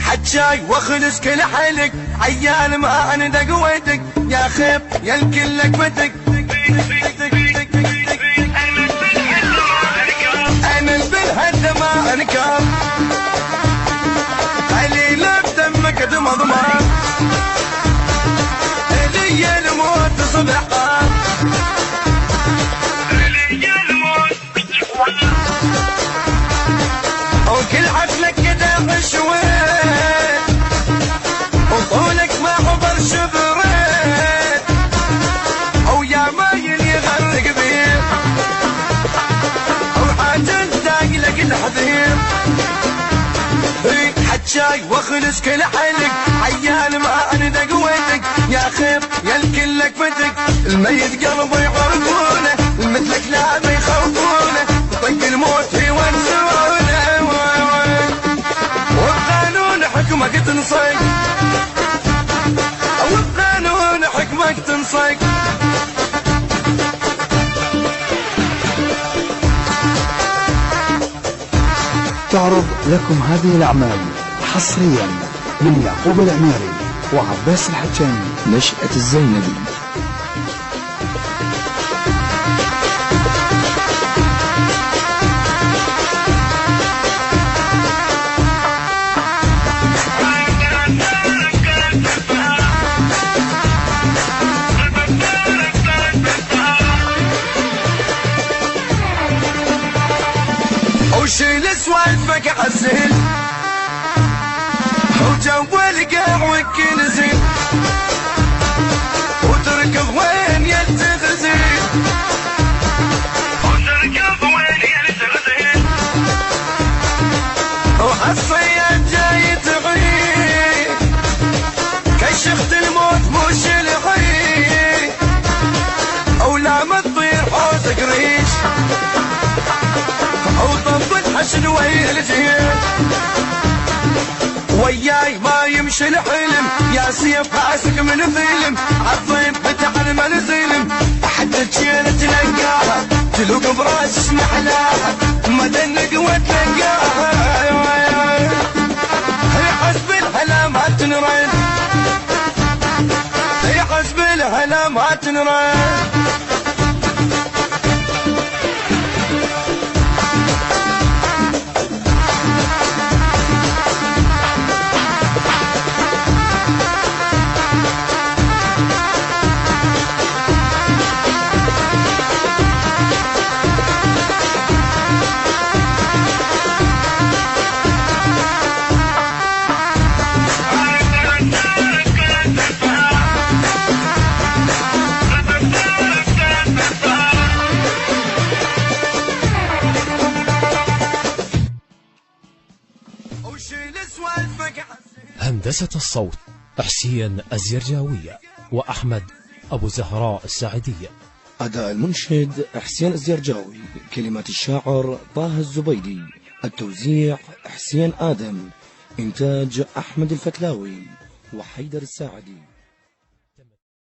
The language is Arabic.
حجاي واخلص كل حيلك عيال ما انا قويتك يا خيب يا الكل لقمتك انا البلهد ما انكر علي بدمك دمضمر لي الموت صبحان وكل عقلك كده عشوين وطولك ما عبر شبرين او يا مايل يغرق بيه وحاجة دايلك الحذير حجاي واخلص كل حيلك عيال ما انا قويتك يا خيب يا الكل لقمتك الميت قلبه يعرفونه مثلك لا ما يخوفونه طق الموت يونسونه وبقانون حكمك تنصيق وبقانون حكمك تنصيق. تعرض لكم هذه الأعمال حصريا من يعقوب العماري وعباس الحجاني. نشأة الزينبي. وشيل سوالفك عالسهل وجو القاع وكل زين وتركض وين يلتغزل وحالصياد جاي تغير كشخت الموت مش الغير ولا ما تطير حوزك ريش وطب الحشد وهي الجيل وياي ما يمشي الحلم يا سيف حاسك من فيلم عالطيب فتح المنزلم حتى تشيل تلقاها تلوق براس محلاها ما تنق وتلقاها هي حسب الهلا ما تنرد هي حسب الهلا ما تنرد. هندسة الصوت حسين الزرجاوية وأحمد أبو زهراء الساعدية. أداء المنشد حسين الزرجاوي، كلمات الشاعر طه الزبيدي، التوزيع حسين آدم، إنتاج أحمد الفتلاوي وحيدر الساعدي.